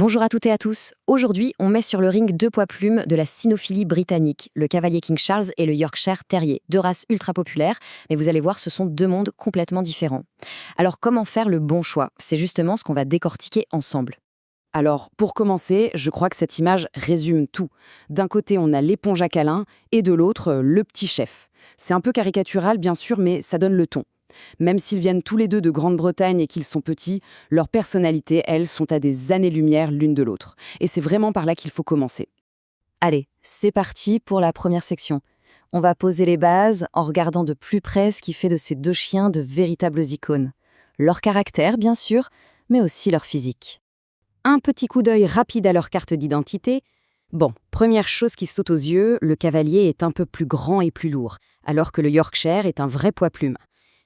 Bonjour à toutes et à tous. Aujourd'hui, on met sur le ring deux poids plumes de la cynophilie britannique, le Cavalier King Charles et le Yorkshire Terrier, deux races ultra populaires, mais vous allez voir, ce sont deux mondes complètement différents. Alors comment faire le bon choix? C'est justement ce qu'on va décortiquer ensemble. Alors, pour commencer, je crois que cette image résume tout. D'un côté, on a l'éponge à câlin et de l'autre, le petit chef. C'est un peu caricatural, bien sûr, mais ça donne le ton. Même s'ils viennent tous les deux de Grande-Bretagne et qu'ils sont petits, leurs personnalités, elles, sont à des années-lumière l'une de l'autre. Et c'est vraiment par là qu'il faut commencer. Allez, c'est parti pour la première section. On va poser les bases en regardant de plus près ce qui fait de ces deux chiens de véritables icônes. Leur caractère, bien sûr, mais aussi leur physique. Un petit coup d'œil rapide à leur carte d'identité. Bon, première chose qui saute aux yeux, le cavalier est un peu plus grand et plus lourd, alors que le Yorkshire est un vrai poids plume.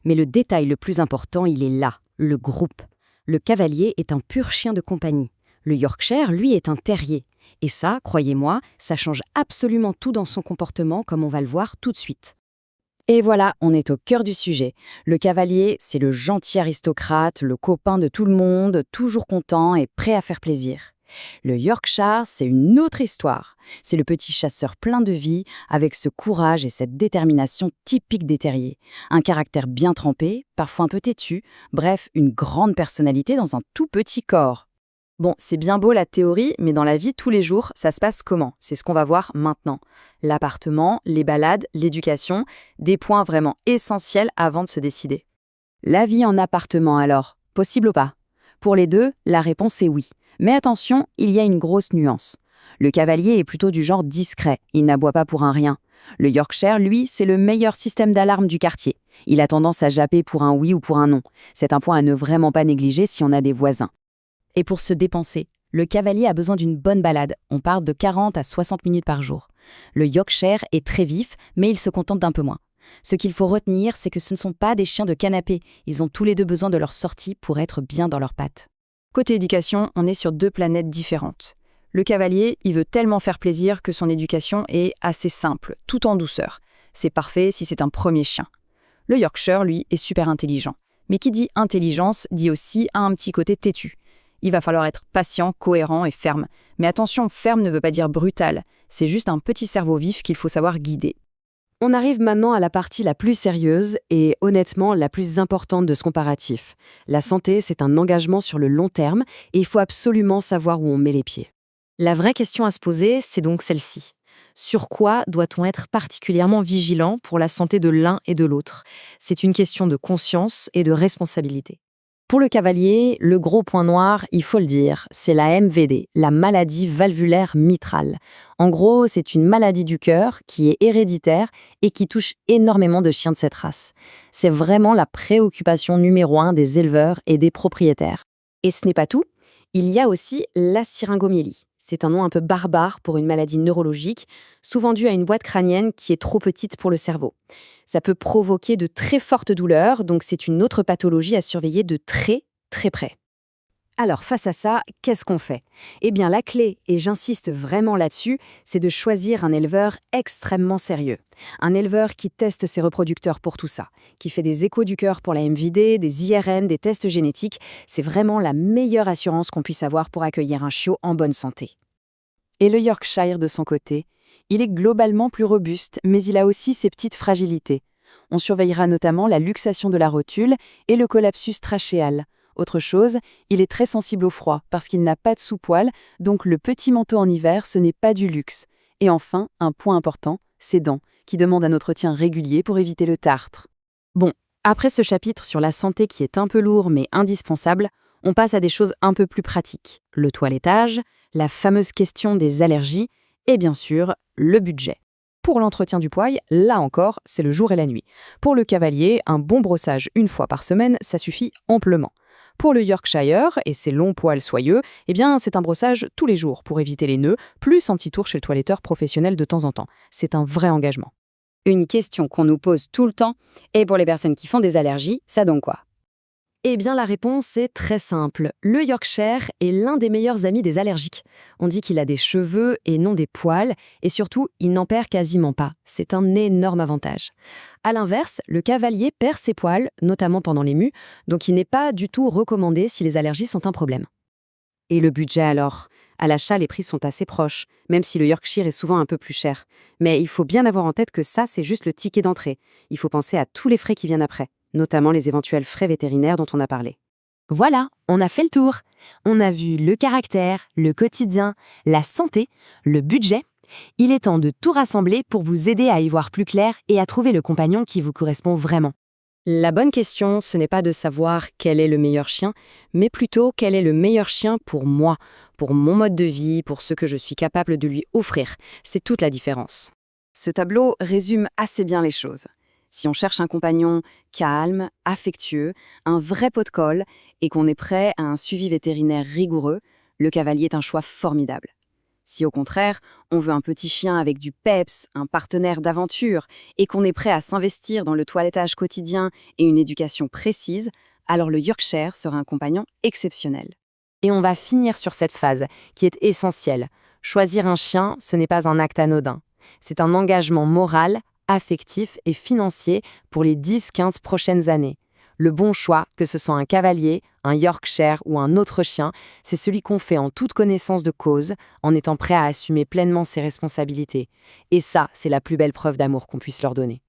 Mais le détail le plus important, il est là, le groupe. Le cavalier est un pur chien de compagnie. Le Yorkshire, lui, est un terrier. Et ça, croyez-moi, ça change absolument tout dans son comportement, comme on va le voir tout de suite. Et voilà, on est au cœur du sujet. Le cavalier, c'est le gentil aristocrate, le copain de tout le monde, toujours content et prêt à faire plaisir. Le Yorkshire, c'est une autre histoire. C'est le petit chasseur plein de vie, avec ce courage et cette détermination typique des terriers. Un caractère bien trempé, parfois un peu têtu, bref, une grande personnalité dans un tout petit corps. Bon, c'est bien beau la théorie, mais dans la vie tous les jours, ça se passe comment? C'est ce qu'on va voir maintenant. L'appartement, les balades, l'éducation, des points vraiment essentiels avant de se décider. La vie en appartement alors, possible ou pas? Pour les deux, la réponse est oui. Mais attention, il y a une grosse nuance. Le cavalier est plutôt du genre discret, il n'aboie pas pour un rien. Le Yorkshire, lui, c'est le meilleur système d'alarme du quartier. Il a tendance à japper pour un oui ou pour un non. C'est un point à ne vraiment pas négliger si on a des voisins. Et pour se dépenser, le cavalier a besoin d'une bonne balade. On parle de 40 à 60 minutes par jour. Le Yorkshire est très vif, mais il se contente d'un peu moins. Ce qu'il faut retenir, c'est que ce ne sont pas des chiens de canapé. Ils ont tous les deux besoin de leur sortie pour être bien dans leurs pattes. Côté éducation, on est sur deux planètes différentes. Le cavalier, il veut tellement faire plaisir que son éducation est assez simple, tout en douceur. C'est parfait si c'est un premier chien. Le Yorkshire, lui, est super intelligent. Mais qui dit intelligence dit aussi un petit côté têtu. Il va falloir être patient, cohérent et ferme. Mais attention, ferme ne veut pas dire brutal. C'est juste un petit cerveau vif qu'il faut savoir guider. On arrive maintenant à la partie la plus sérieuse et honnêtement la plus importante de ce comparatif. La santé, c'est un engagement sur le long terme et il faut absolument savoir où on met les pieds. La vraie question à se poser, c'est donc celle-ci. Sur quoi doit-on être particulièrement vigilant pour la santé de l'un et de l'autre? C'est une question de conscience et de responsabilité. Pour le cavalier, le gros point noir, il faut le dire, c'est la MVD, la maladie valvulaire mitrale. En gros, c'est une maladie du cœur qui est héréditaire et qui touche énormément de chiens de cette race. C'est vraiment la préoccupation numéro 1 des éleveurs et des propriétaires. Et ce n'est pas tout, il y a aussi la syringomyélie. C'est un nom un peu barbare pour une maladie neurologique, souvent due à une boîte crânienne qui est trop petite pour le cerveau. Ça peut provoquer de très fortes douleurs, donc c'est une autre pathologie à surveiller de très, très près. Alors face à ça, qu'est-ce qu'on fait? Eh bien la clé, et j'insiste vraiment là-dessus, c'est de choisir un éleveur extrêmement sérieux. Un éleveur qui teste ses reproducteurs pour tout ça, qui fait des échos du cœur pour la MVD, des IRM, des tests génétiques. C'est vraiment la meilleure assurance qu'on puisse avoir pour accueillir un chiot en bonne santé. Et le Yorkshire, de son côté, il est globalement plus robuste, mais il a aussi ses petites fragilités. On surveillera notamment la luxation de la rotule et le collapsus trachéal. Autre chose, il est très sensible au froid parce qu'il n'a pas de sous-poil, donc le petit manteau en hiver, ce n'est pas du luxe. Et enfin, un point important, ses dents, qui demandent un entretien régulier pour éviter le tartre. Bon, après ce chapitre sur la santé qui est un peu lourd mais indispensable, on passe à des choses un peu plus pratiques. Le toilettage, la fameuse question des allergies et bien sûr, le budget. Pour l'entretien du poil, là encore, c'est le jour et la nuit. Pour le cavalier, un bon brossage une fois par semaine, ça suffit amplement. Pour le Yorkshire et ses longs poils soyeux, eh bien, c'est un brossage tous les jours pour éviter les nœuds, plus un petit tour chez le toiletteur professionnel de temps en temps. C'est un vrai engagement. Une question qu'on nous pose tout le temps, et pour les personnes qui font des allergies, ça donne quoi? Eh bien, la réponse est très simple. Le Yorkshire est l'un des meilleurs amis des allergiques. On dit qu'il a des cheveux et non des poils, et surtout, il n'en perd quasiment pas. C'est un énorme avantage. À l'inverse, le cavalier perd ses poils, notamment pendant les mues, donc il n'est pas du tout recommandé si les allergies sont un problème. Et le budget alors? À l'achat, les prix sont assez proches, même si le Yorkshire est souvent un peu plus cher. Mais il faut bien avoir en tête que ça, c'est juste le ticket d'entrée. Il faut penser à tous les frais qui viennent après, notamment les éventuels frais vétérinaires dont on a parlé. Voilà, on a fait le tour. On a vu le caractère, le quotidien, la santé, le budget. Il est temps de tout rassembler pour vous aider à y voir plus clair et à trouver le compagnon qui vous correspond vraiment. La bonne question, ce n'est pas de savoir quel est le meilleur chien, mais plutôt quel est le meilleur chien pour moi, pour mon mode de vie, pour ce que je suis capable de lui offrir. C'est toute la différence. Ce tableau résume assez bien les choses. Si on cherche un compagnon calme, affectueux, un vrai pot de colle et qu'on est prêt à un suivi vétérinaire rigoureux, le cavalier est un choix formidable. Si au contraire, on veut un petit chien avec du peps, un partenaire d'aventure, et qu'on est prêt à s'investir dans le toilettage quotidien et une éducation précise, alors le Yorkshire sera un compagnon exceptionnel. Et on va finir sur cette phase qui est essentielle. Choisir un chien, ce n'est pas un acte anodin. C'est un engagement moral, affectif et financier pour les 10-15 prochaines années. Le bon choix, que ce soit un cavalier, un Yorkshire ou un autre chien, c'est celui qu'on fait en toute connaissance de cause, en étant prêt à assumer pleinement ses responsabilités. Et ça, c'est la plus belle preuve d'amour qu'on puisse leur donner.